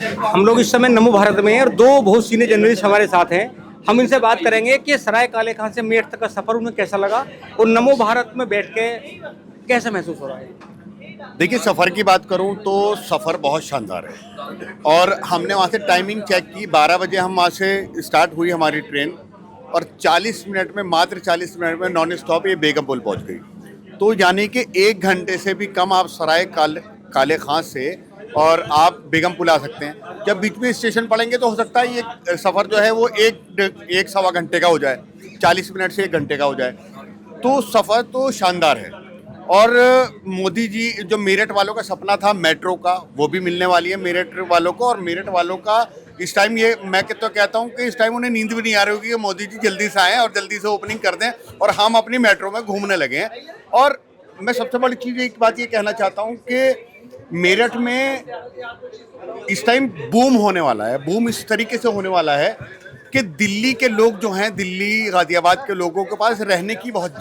हम लोग इस समय नमो भारत में हैं और दो बहुत सीनियर जर्नलिस्ट हमारे साथ हैं। हम इनसे बात करेंगे कि सराय काले खान से मेरठ तक का सफर उन्हें कैसा लगा और नमो भारत में बैठ के कैसा महसूस हो रहा है। देखिए, सफ़र की बात करूं तो सफ़र बहुत शानदार है और हमने वहाँ से टाइमिंग चेक की। 12 बजे हम वहाँ से स्टार्ट हुई हमारी ट्रेन और 40 मिनट में, मात्र 40 मिनट में नॉन स्टॉप ये बेगमपुल पहुँच गई। तो यानी कि 1 घंटे से भी कम आप सराय काले खां से और आप बेगमपुल आ सकते हैं। जब बीच में स्टेशन पड़ेंगे तो हो सकता है ये सफ़र जो है वो एक सवा घंटे का हो जाए, 40 मिनट से 1 घंटे का हो जाए। तो सफ़र तो शानदार है। और मोदी जी, जो मेरठ वालों का सपना था मेट्रो का, वो भी मिलने वाली है मेरठ वालों को। और मेरठ वालों का इस टाइम, ये मैं तो कहता हूँ कि इस टाइम उन्हें नींद भी नहीं आ रही होगी कि मोदी जी जल्दी से आएँ और जल्दी से ओपनिंग कर दें और हम अपनी मेट्रो में घूमने लगे हैं। और मैं सबसे बड़ी चीज़ एक बात ये कहना चाहता हूँ कि मेरठ में इस टाइम बूम होने वाला है। बूम इस तरीके से होने वाला है कि दिल्ली के लोग जो हैं, दिल्ली गाजियाबाद के लोगों के पास रहने की बहुत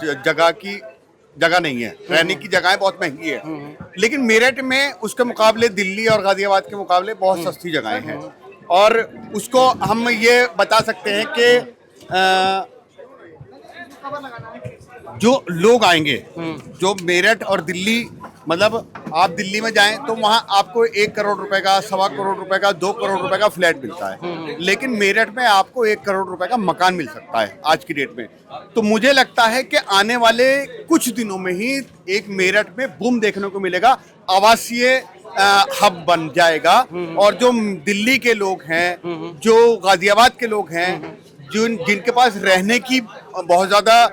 जगह नहीं है। रहने की जगहें बहुत महंगी है, लेकिन मेरठ में उसके मुकाबले, दिल्ली और गाजियाबाद के मुकाबले बहुत सस्ती जगहें हैं। और उसको हम ये बता सकते हैं कि जो लोग आएंगे, जो मेरठ और दिल्ली, मतलब आप दिल्ली में जाएं तो वहां आपको 1 करोड़ रुपए का, 1.25 करोड़ रुपए का, 2 करोड़ रुपए का फ्लैट मिलता है, लेकिन मेरठ में आपको 1 करोड़ रुपए का मकान मिल सकता है आज की डेट में। तो मुझे लगता है कि आने वाले कुछ दिनों में ही एक मेरठ में बूम देखने को मिलेगा, आवासीय हब बन जाएगा। और जो दिल्ली के लोग हैं, जो गाजियाबाद के लोग हैं, जिनके पास रहने की बहुत ज़्यादा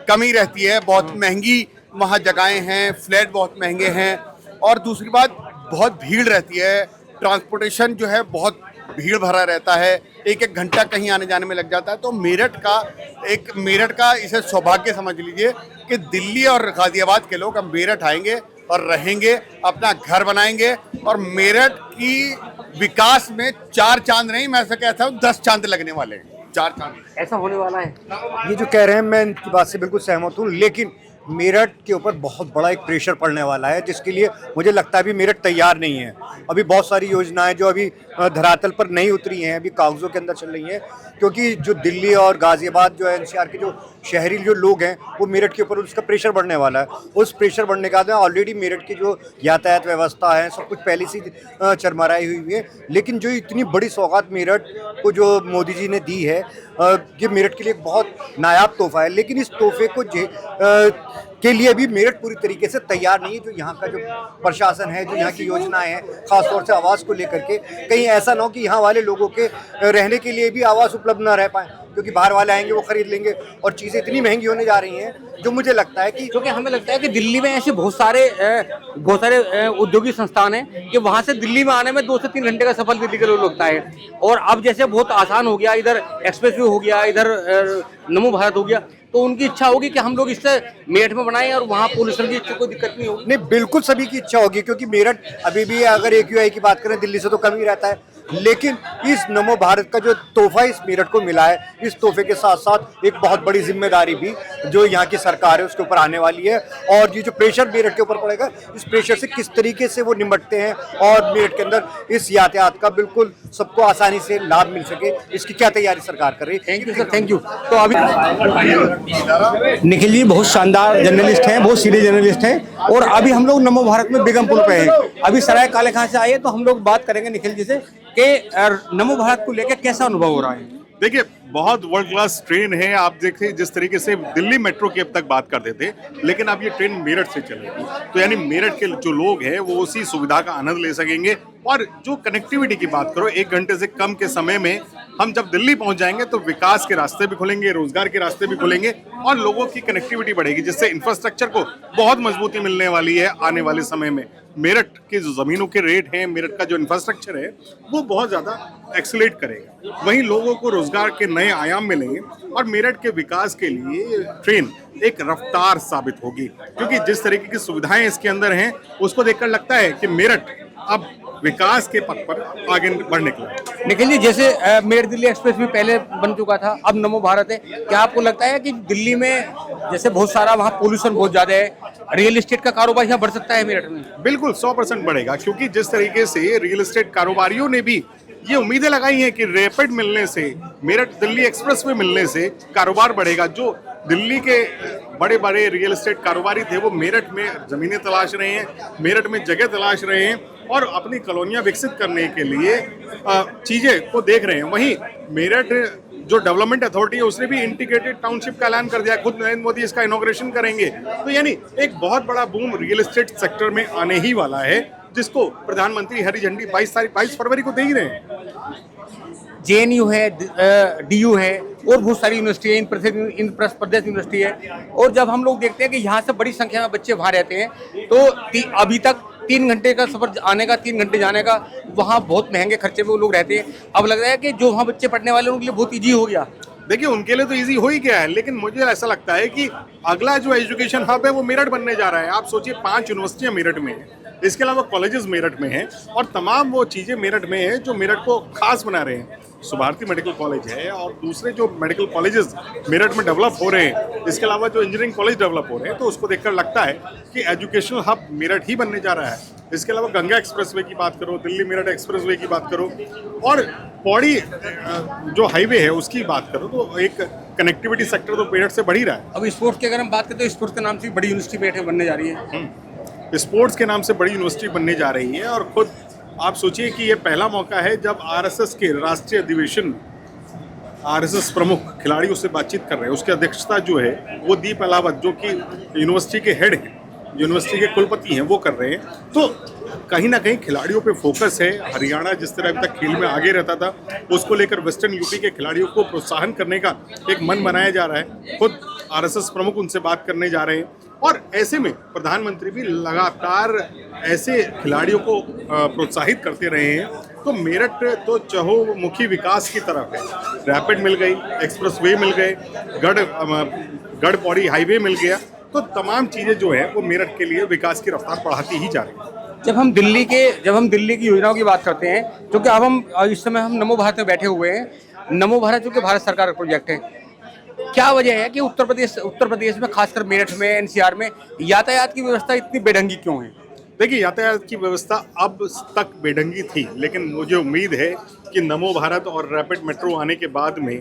कमी रहती है, बहुत महंगी वहाँ जगहें हैं, फ्लैट बहुत महंगे हैं, और दूसरी बात बहुत भीड़ रहती है, ट्रांसपोर्टेशन जो है बहुत भीड़ भरा रहता है, एक एक घंटा कहीं आने जाने में लग जाता है। तो मेरठ का इसे सौभाग्य समझ लीजिए कि दिल्ली और गाजियाबाद के लोग अब मेरठ आएंगे और रहेंगे, अपना घर बनाएंगे, और मेरठ की विकास में 4 चांद नहीं, मैं ऐसा कहता हूँ 10 चांद लगने वाले हैं। 4 चांद ऐसा होने वाला है। ये जो कह रहे हैं, मैं इनकी बात से बिल्कुल सहमत हूँ, लेकिन मेरठ के ऊपर बहुत बड़ा एक प्रेशर पड़ने वाला है, जिसके लिए मुझे लगता है अभी मेरठ तैयार नहीं है। अभी बहुत सारी योजनाएं जो अभी धरातल पर नहीं उतरी हैं, अभी कागजों के अंदर चल रही हैं, क्योंकि जो दिल्ली और गाजियाबाद जो है, एनसीआर के जो शहरी जो लोग हैं, वो मेरठ के ऊपर उसका प्रेशर बढ़ने वाला है। उस प्रेशर बढ़ने के बाद में ऑलरेडी मेरठ की जो यातायात व्यवस्था है, सब कुछ पहले से चरमराई हुई है। लेकिन जो इतनी बड़ी सौगात मेरठ को जो मोदी जी ने दी है, ये मेरठ के लिए एक बहुत नायाब तोहफा है, लेकिन इस तोहफे को के लिए भी मेरठ पूरी तरीके से तैयार नहीं है। जो यहाँ का जो प्रशासन है, जो यहाँ की योजनाएं हैं, खासतौर से आवास को लेकर के, कहीं ऐसा ना हो कि यहाँ वाले लोगों के रहने के लिए भी आवास उपलब्ध ना रह पाए, क्योंकि बाहर वाले आएंगे, वो खरीद लेंगे, और चीज़ें इतनी महंगी होने जा रही हैं, जो मुझे लगता है कि, क्योंकि हमें लगता है कि दिल्ली में ऐसे बहुत सारे औद्योगिक संस्थान हैं कि वहाँ से दिल्ली में आने में 2 से 3 घंटे का सफर दिल्ली के लोग लगता है। और अब जैसे बहुत आसान हो गया, इधर एक्सप्रेस वे हो गया, इधर नमो भारत हो गया, तो उनकी इच्छा होगी कि हम लोग इससे मेरठ में बनाएं और वहाँ पोल्यूशन की कोई दिक्कत नहीं होगी। नहीं, बिल्कुल सभी की इच्छा होगी, क्योंकि मेरठ अभी भी, अगर AQI की बात करें, दिल्ली से तो कम ही रहता है। लेकिन इस नमो भारत का जो तोहफा इस मेरठ को मिला है, इस तोहफे के साथ साथ एक बहुत बड़ी जिम्मेदारी भी जो यहाँ की सरकार है उसके ऊपर आने वाली है। और ये जो प्रेशर मेरठ के ऊपर पड़ेगा, इस प्रेशर से किस तरीके से वो निपटते हैं और मेरठ के अंदर इस यातायात का बिल्कुल सबको आसानी से लाभ मिल सके, इसकी क्या तैयारी सरकार कर रही है। Thank you sir, thank you. तो अभी निखिल जी बहुत शानदार जर्नलिस्ट हैं, बहुत सीनियर जर्नलिस्ट हैं, और अभी हम लोग नमो भारत में बेगमपुल पे हैं। अभी सराय काले खां से आए, तो हम लोग बात करेंगे निखिल जी से कि नमो भारत को लेकर कैसा अनुभव हो रहा है। देखिए, बहुत वर्ल्ड क्लास ट्रेन है। आप देखिए, जिस तरीके से दिल्ली मेट्रो की अब तक बात करते थे, लेकिन अब ये ट्रेन मेरठ से चलेगी, तो यानी मेरठ के जो लोग हैं वो उसी सुविधा का आनंद ले सकेंगे। और जो कनेक्टिविटी की बात करो, 1 घंटे से कम के समय में हम जब दिल्ली पहुंच जाएंगे तो विकास के रास्ते भी खुलेंगे, रोजगार के रास्ते भी खुलेंगे, और लोगों की कनेक्टिविटी बढ़ेगी, जिससे इंफ्रास्ट्रक्चर को बहुत मजबूती मिलने वाली है आने वाले समय में। मेरठ के जो ज़मीनों के रेट हैं, मेरठ का जो इंफ्रास्ट्रक्चर है, वो बहुत ज़्यादा एक्सेलरेट करेगा। वहीं लोगों को रोजगार के नए आयाम मिलेंगे, और मेरठ के विकास के लिए ट्रेन एक रफ्तार साबित होगी, क्योंकि जिस तरीके की सुविधाएं इसके अंदर हैं, उसको देखकर लगता है कि मेरठ अब विकास के पथ पर आगे बढ़ने के लिए। निखिल जी, जैसे मेरठ दिल्ली एक्सप्रेस भी पहले बन चुका था, अब नमो भारत है, क्या आपको लगता है कि दिल्ली में जैसे बहुत सारा वहाँ पोल्यूशन बहुत ज़्यादा है, रियल एस्टेट का कारोबार यहाँ बढ़ सकता है मेरठ में? बिल्कुल 100% बढ़ेगा, क्योंकि जिस तरीके से रियल एस्टेट कारोबारियों ने भी ये उम्मीदें लगाई हैं कि रैपिड मिलने से, मेरठ दिल्ली एक्सप्रेस वे मिलने से कारोबार बढ़ेगा। जो दिल्ली के बड़े बड़े रियल एस्टेट कारोबारी थे वो मेरठ में जमीनें तलाश रहे हैं, मेरठ में जगह तलाश रहे हैं और अपनी कॉलोनियां विकसित करने के लिए चीजें को देख रहे हैं। वहीं मेरठ जो डेवलपमेंट अथॉरिटी है उसने भी इंटीग्रेटेड टाउनशिप का ऐलान कर दिया, खुद नरेंद्र मोदी इसका इनॉग्रेशन करेंगे। तो यानी एक बहुत बड़ा बूम रियल एस्टेट सेक्टर में आने ही वाला है, जिसको प्रधानमंत्री हरी झंडी 22 फरवरी को दे ही रहे हैं। जेएनयू है, डीयू है और बहुत सारी यूनिवर्सिटी है, इंद्रप्रस्थ प्रदेश यूनिवर्सिटी है। और जब हम लोग देखते हैं कि यहाँ से बड़ी संख्या में बच्चे वहाँ रहते हैं, तो अभी तक 3 घंटे का सफर आने का, 3 घंटे जाने का, वहाँ बहुत महंगे खर्चे में वो लोग रहते हैं। अब लग रहा है कि जो वहाँ बच्चे पढ़ने वाले हैं उनके लिए बहुत ईजी हो गया। देखिए, उनके लिए तो इजी हो ही गया है, लेकिन मुझे ऐसा लगता है कि अगला जो एजुकेशन हब है वो मेरठ बनने जा रहा है। आप सोचिए 5 यूनिवर्सिटियां मेरठ में हैं, इसके अलावा कॉलेजेस मेरठ में हैं और तमाम वो चीज़ें मेरठ में हैं जो मेरठ को खास बना रहे हैं। सुभारती मेडिकल कॉलेज है और दूसरे जो मेडिकल कॉलेजेस मेरठ में डेवलप हो रहे हैं, इसके अलावा जो इंजीनियरिंग कॉलेज डेवलप हो रहे हैं, तो उसको देखकर लगता है कि एजुकेशनल हब मेरठ ही बनने जा रहा है। इसके अलावा गंगा एक्सप्रेसवे की बात करो, दिल्ली मेरठ एक्सप्रेसवे की बात करो और पौड़ी जो हाईवे है उसकी बात करो, तो एक कनेक्टिविटी सेक्टर तो मेरठ से बढ़ ही रहा है। अब स्पोर्ट्स की अगर हम बात करें तो स्पोर्ट्स के नाम से बड़ी यूनिवर्सिटी मेरठ में बनने जा रही है। स्पोर्ट्स के नाम से बड़ी यूनिवर्सिटी बनने जा रही है और खुद आप सोचिए कि ये पहला मौका है जब आरएसएस के राष्ट्रीय अधिवेशन, आरएसएस प्रमुख खिलाड़ियों से बातचीत कर रहे हैं। उसकी अध्यक्षता जो है वो दीप अलावत, जो कि यूनिवर्सिटी के हेड हैं, यूनिवर्सिटी के कुलपति हैं, वो कर रहे हैं। तो कहीं ना कहीं खिलाड़ियों पे फोकस है। हरियाणा जिस तरह अभी तक खेल में आगे रहता था, उसको लेकर वेस्टर्न यूपी के खिलाड़ियों को प्रोत्साहन करने का एक मन बनाया जा रहा है। खुद आरएसएस प्रमुख उनसे बात करने जा रहे हैं और ऐसे में प्रधानमंत्री भी लगातार ऐसे खिलाड़ियों को प्रोत्साहित करते रहे हैं। तो मेरठ तो चहुमुखी विकास की तरफ है। रैपिड मिल गई, एक्सप्रेसवे मिल गए, गढ़ पौड़ी हाईवे मिल गया, तो तमाम चीज़ें जो है वो मेरठ के लिए विकास की रफ्तार बढ़ाती ही जा रही है। जब हम दिल्ली की योजनाओं की बात करते हैं, क्योंकि अब हम इस समय हम नमो भारत में बैठे हुए हैं। नमो भारत जो कि भारत सरकार का प्रोजेक्ट है, क्या वजह है कि उत्तर प्रदेश में, खासकर मेरठ में, एनसीआर में यातायात की व्यवस्था इतनी बेढंगी क्यों है? देखिए, यातायात की व्यवस्था अब तक बेढंगी थी, लेकिन मुझे उम्मीद है कि नमो भारत और रैपिड मेट्रो आने के बाद में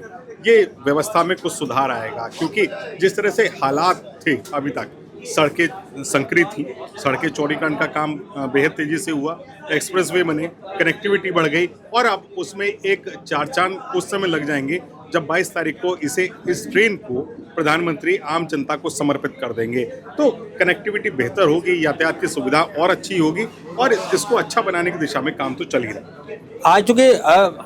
ये व्यवस्था में कुछ सुधार आएगा। क्योंकि जिस तरह से हालात थे अभी तक, सड़कें संकरी थी, सड़कें चौड़ीकरण का काम बेहद तेजी से हुआ, एक्सप्रेसवे बने, कनेक्टिविटी बढ़ गई और अब उसमें एक 4 चांद उस समय लग जाएंगे जब 22 तारीख को इस ट्रेन को प्रधानमंत्री आम जनता को समर्पित कर देंगे। तो कनेक्टिविटी बेहतर होगी, यातायात की सुविधा और अच्छी होगी और इसको अच्छा बनाने की दिशा में काम तो चल ही रहा है। आज चूँकि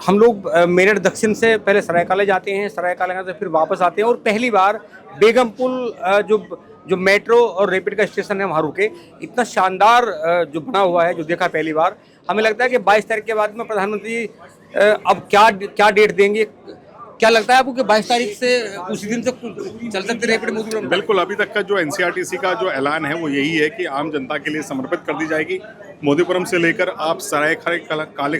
हम लोग मेरठ दक्षिण से पहले सरायकाला जाते हैं, सरायकाला से फिर वापस आते हैं और पहली बार बेगमपुल जो मेट्रो और रैपिड का स्टेशन है वहाँ रुके। इतना शानदार जो बना हुआ है, जो देखा पहली बार। हमें लगता है कि 22 तारीख के बाद में प्रधानमंत्री अब क्या डेट देंगे? क्या लगता है आपको कि 22 तारीख से उसी दिन से चल सकते रैपिड मोदी? बिल्कुल, अभी तक का जो एनसीआरटीसी का जो ऐलान है वो यही है कि आम जनता के लिए समर्पित कर दी जाएगी। मोदीपुरम से लेकर आप सरायकाला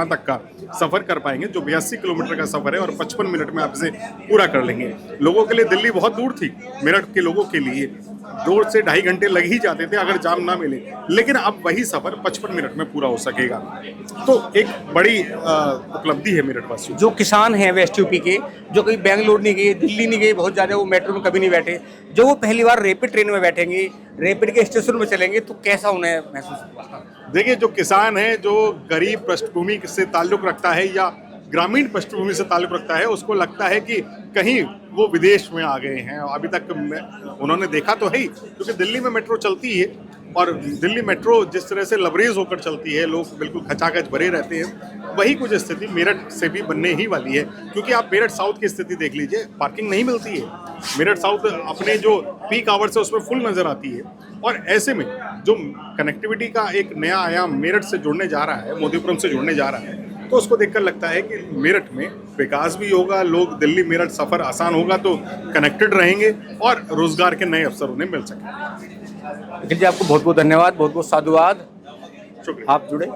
तक का सफर कर पाएंगे, जो 82 किलोमीटर का सफर है और 55 मिनट में आप इसे पूरा कर लेंगे। लोगों के लिए दिल्ली बहुत दूर थी, मेरठ के लोगों के लिए 2 से ढाई घंटे लग ही जाते थे अगर जाम ना मिले, लेकिन अब वही सफर 55 मिनट में पूरा हो सकेगा। तो एक बड़ी उपलब्धि है मेरठ वासियों। जो किसान हैं वेस्ट यूपी के, जो कहीं बेंगलोर नहीं गए, दिल्ली नहीं गए, बहुत ज़्यादा, वो मेट्रो में कभी नहीं बैठे, जो वो पहली बार रैपिड ट्रेन में बैठेंगे, रैपिड के स्टेशन में चलेंगे, तो कैसा उन्हें महसूस होगा? देखिए, जो किसान है, जो गरीब पृष्ठभूमि से ताल्लुक़ रखता है या ग्रामीण पृष्ठभूमि से ताल्लुक़ रखता है, उसको लगता है कि कहीं वो विदेश में आ गए हैं। अभी तक उन्होंने देखा तो है ही, क्योंकि दिल्ली में मेट्रो चलती है और दिल्ली मेट्रो जिस तरह से लबरेज होकर चलती है, लोग बिल्कुल खचाखच भरे रहते हैं, वही कुछ स्थिति मेरठ से भी बनने ही वाली है। क्योंकि आप मेरठ साउथ की स्थिति देख लीजिए, पार्किंग नहीं मिलती है। मेरठ साउथ अपने जो पीक आवर्स है उसमें फुल नज़र आती है और ऐसे में जो कनेक्टिविटी का एक नया आयाम मेरठ से जुड़ने जा रहा है, मोदीपुरम से जुड़ने जा रहा है, तो उसको देखकर लगता है कि मेरठ में विकास भी होगा, लोग दिल्ली मेरठ सफ़र आसान होगा तो कनेक्टेड रहेंगे और रोजगार के नए अवसर उन्हें मिल सकेंगे। निखिल जी, आपको बहुत बहुत धन्यवाद, बहुत बहुत साधुवाद, शुक्रिया, आप जुड़े।